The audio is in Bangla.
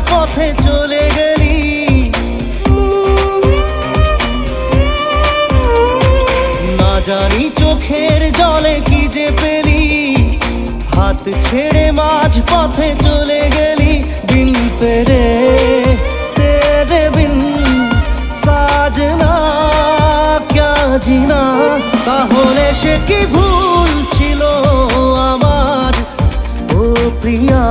পথে চলে গেলি। না জানি চোখের জলে কি যে পেলি, হাত ছেড়ে মাঝ পথে চলে গেলি। বিন তেরে তেরে বিন সাজনা ক্যা জিনা। তাহলে সে কি ভুল ছিল আমার ও প্রিয়া?